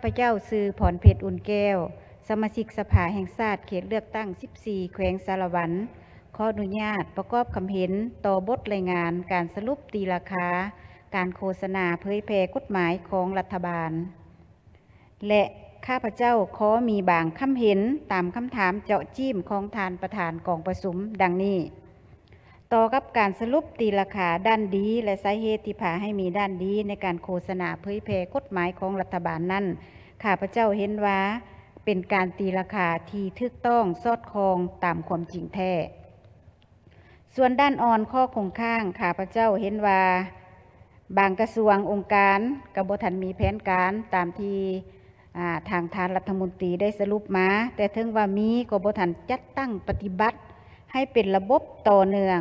พเจ้าชื่อพรเพชรอุ่นแก้วสมาชิกสภาแห่งชาติเขตเลือกตั้ง 14 แขวงสารวันขออนุญาตประกอบคำเห็นต่อบทรายงานการสรุปตีราคาการโฆษณาเผยแพร่กฎหมายของรัฐบาลและข้าพเจ้าขอมีบางคำเห็นตามคำถามเจาะจิ้มของท่านประธานกองประชุมดังนี้ต่อกับการสรุปตีราคาด้านดีและสาเหตุที่พาให้มีด้านดีในการโฆษณาเผยแพร่กฎหมายของรัฐบาลนั้นข้าพเจ้าเห็นว่าเป็นการตีราคาที่ถูกต้องสอดคล้องตามความจริงแท้ส่วนด้านอ่อนข้อคงข้างข้าพเจ้าเห็นว่าบางกระทรวงองค์การกบ่ทันมีแผนการตามที่ทางท่านรัฐมนตรีได้สรุปมาแต่ถึงว่ามีก็บ่ทันจัดตั้งปฏิบัติให้เป็นระบบต่อเนื่อง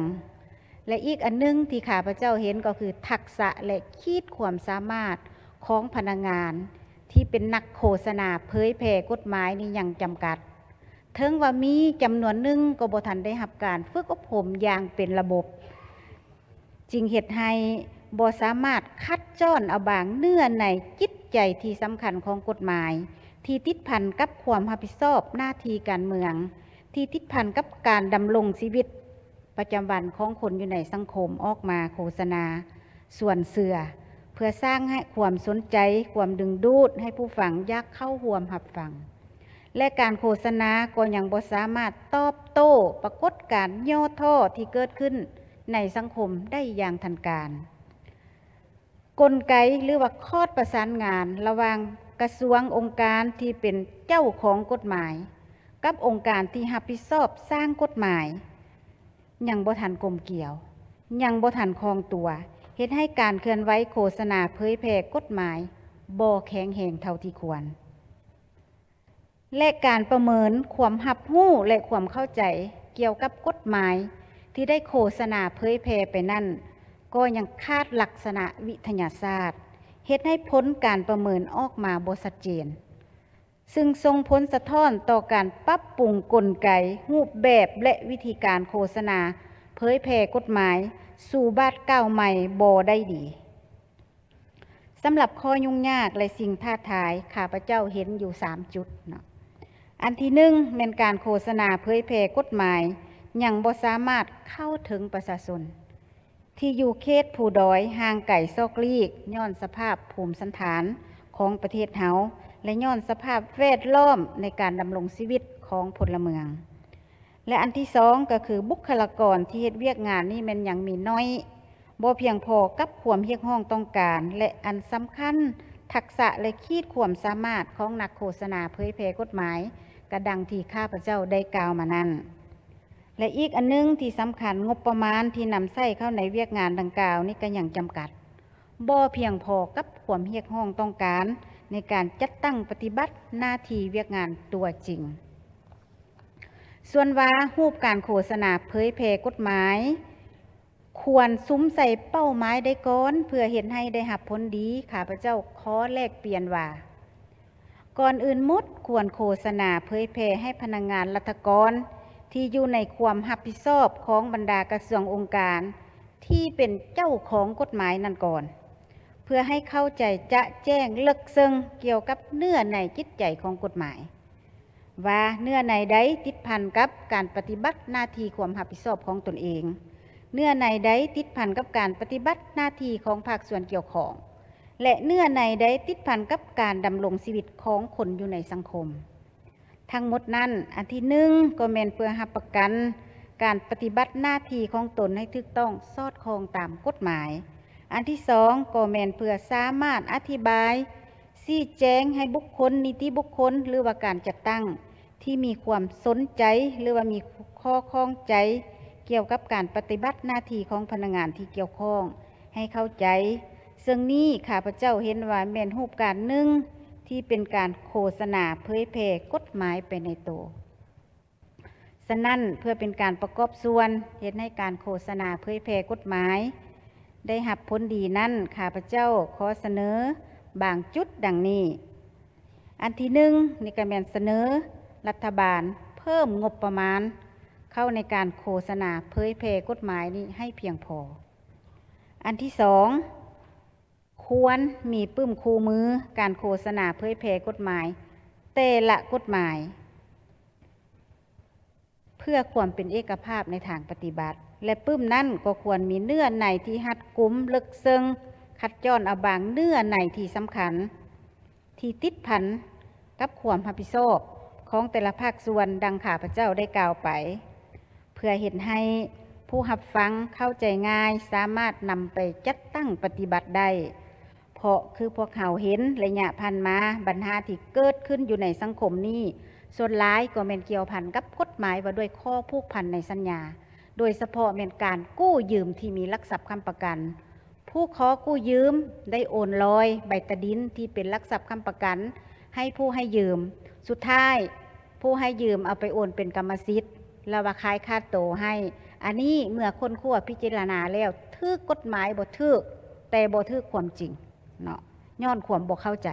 และอีกอันนึงที่ข้าพเจ้าเห็นก็คือทักษะและขีดความสามารถของพนักงานที่เป็นนักโฆษณาเผยแพร่กฎหมายนี่ยังจำกัดถึงว่ามีจำนวนหนึ่งก็บ่ทันได้รับการฝึกอบรมอย่างเป็นระบบจึงเฮ็ดให้บ่สามารถคัดจ้อนเอาบางเนื้อในจิตใจที่สำคัญของกฎหมายที่ติดพันกับความรับผิดชอบหน้าที่การเมืองที่ติดพันกับการดำรงชีวิตประจำวันของคนอยู่ในสังคมออกมาโฆษณาส่วนเสือเพื่อสร้างให้ความสนใจความดึงดูดให้ผู้ฟังอยากเข้าร่วมรับฟังและการโฆษณาก็ยังบ่สามารถตอบโต้ปรากฏการณ์ย่อท่อที่เกิดขึ้นในสังคมได้อย่างทันการกลไกหรือว่าคอร์ดประสานงานระหว่างกระทรวงองค์การที่เป็นเจ้าของกฎหมายกับองค์การที่รับผิดชอบสร้างกฎหมายยังบ่ทันกลมเกลี่ยวยังบ่ทันคล่องตัวเฮ็ดให้การเคลื่อนไหวโฆษณาเผยแพร่กฎหมายบ่แข็งแรงเท่าที่ควรและการประเมินความรับรู้และความเข้าใจเกี่ยวกับกฎหมายที่ได้โฆษณาเผยแพร่ไปนั่นก็ยังขาดลักษณะวิทยาศาสตร์เฮ็ดให้ผลการประเมินออกมาบ่ชัดเจนซึ่งส่งผลสะท้อนต่อการปรับปรุงกลไกรูปแบบและวิธีการโฆษณาเผยแพร่กฎหมายสู่บาทเก่าใหม่บ่ได้ดีสำหรับข้อยุ่งยากและสิ่งท้าทายข้าพเจ้าเห็นอยู่3จุดเนาะอันที่1แม่นการโฆษณาเผยแพร่กฎหมายยังบ่สามารถเข้าถึงประชาชนที่อยู่เขตภูดอยห่างไกลซอกลีกย้อนสภาพภูมิสันฐานของประเทศเฮาและย้อนสภาพแวดล้อมในการดำรงชีวิตของพลเมืองและอันที่2ก็คือบุคลากรที่เฮ็ดเวียกงานนี่แม่นยังมีน้อยบ่เพียงพอกับความเรียกร้องต้องการและอันสำคัญทักษะและขีดความสามารถของนักโฆษณาเผยแพร่กฎหมายกระดังที่ข้าพเจ้าได้กล่าวมานั้นและอีกอันนึงที่สำคัญงบประมาณที่นำใช้เข้าในเวียกงานดังกล่าวนี่ก็ยังจำกัดบ่เพียงพอกับความเรียกร้องต้องการในการจัดตั้งปฏิบัติหน้าที่เวียกงานตัวจริงส่วนว่ารูปการโฆษณาเผยแพร่กฎหมายควรซุ้มใส่เป้าหมายได้ก่อนเพื่อเห็นให้ได้รับผลดีข้าพเจ้าขอแลกเปลี่ยนว่าก่อนอื่นหมดควรโฆษณาเผยแพร่ให้พนักงานรัฐกรที่อยู่ในความรับผิดชอบของบรรดากระทรวงองค์การที่เป็นเจ้าของกฎหมายนั่นก่อนเพื่อให้เข้าใจจะแจ้งลึกซึ้งเกี่ยวกับเนื้อในจิตใจของกฎหมายว่าเนื้อในใดติดพันกับการปฏิบัติหน้าที่ความรับผิดชอบของตนเองเนื้อในใดติดพันกับการปฏิบัติหน้าที่ของภาคส่วนเกี่ยวข้องและเนื้อในใดติดพันกับการดำรงชีวิตของคนอยู่ในสังคมทั้งหมดนั้นอันที่1ก็แม่นเพื่อรับประกันการปฏิบัติหน้าที่ของตนให้ถูกต้องสอดคล้องตามกฎหมายอันที่2ก็แม่นเพื่อสามารถอธิบายชี้แจงให้บุคคลนิติบุคคลหรือว่าการจัดตั้งที่มีความสนใจหรือว่ามีข้อข้องใจเกี่ยวกับการปฏิบัติหน้าที่ของพนักงานที่เกี่ยวข้องให้เข้าใจซึ่งนี้ข้าพเจ้าเห็นว่าแม่นรูปการหนึ่งที่เป็นการโฆษณาเผยแพร่กฎหมายไปในตัวฉะนั้นเพื่อเป็นการประกอบส่วนเฮ็ดให้การโฆษณาเผยแพร่กฎหมายได้รับผลดีนั้นข้าพเจ้าขอเสนอบางจุดดังนี้อันที่1นี่ก็แม่นเสนอรัฐบาลเพิ่มงบประมาณเข้าในการโฆษณาเผยแพร่กฎหมายนี้ให้เพียงพออันที่2ค ควรมีปึ้มคู่มือการโฆษณาเผยแพร่กฎหมายแต่ละกฎหมายเพื่อความเป็นเอกภาพในทางปฏิบัติและปึ้มนั้นก็ควรมีเนื้อในที่รัดกุมลึกซึ้งคัดย้อนเอาบางเนื้อในที่สำคัญที่ติดพันกับความรับผิดชอบของแต่ละภาคส่วนดังข้าพเจ้าได้กล่าวไปเพื่อเห็นให้ผู้รับฟังเข้าใจง่ายสามารถนำไปจัดตั้งปฏิบัติได้เพราะคือพวกเขาเห็นระยะพันมาปัญหาที่เกิดขึ้นอยู่ในสังคมนี้ส่วนหลายก็เป็นเกี่ยวพันกับกฎหมายว่าด้วยข้อผูกพันในสัญญาโดยเฉพาะเป็นการกู้ยืมที่มีหลักทรัพย์ค้ำประกันผู้ขอกู้ยืมได้โอนลอยใบตะดินที่เป็นหลักทรัพย์ค้ำประกันให้ผู้ให้ยืมสุดท้ายผู้ให้ยืมเอาไปโอนเป็นกรรมสิทธิ์แล้วว่าขายค่าโตให้อันนี้เมื่อคนขั้วพิจารณาแล้วถือกฎหมายบ่ถือแต่บ่ถือความจริงเนาะย้อนความบ่เข้าใจ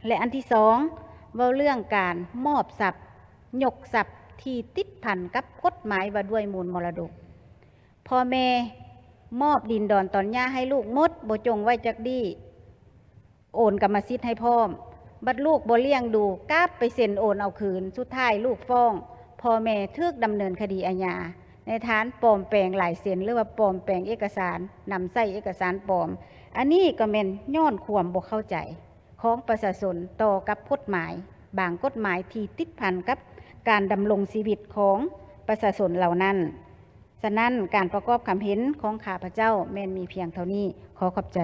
และอันที่สองเว้าเรื่องการมอบทรัพย์ยกทรัพย์ที่ติดพันกับกฎหมายว่าด้วยมูลมรดกพ่อแม่มอบดินดอนตอนหญ้าให้ลูกหมดบ่จงไว้จักดีโอนกรรมสิทธิ์ให้พร้อมบัดลูกบ่เลี้ยงดูกลับไปเซ็นโอนเอาคืนสุดท้ายลูกฟ้องพ่อแม่ถูกดำเนินคดีอาญาในฐานปลอมแปลงลายเซ็นหรือว่าปลอมแปลงเอกสารนำใส่เอกสารปลอมอันนี้ก็แม่นย้อนความบ่เข้าใจของประชาชนต่อกับกฎหมายบางกฎหมายที่ติดพันกับการดำรงชีวิตของประชาชนเหล่านั้นฉะนั้นการประกอบความเห็นของข้าพเจ้าแม่นมีเพียงเท่านี้ขอขอบใจ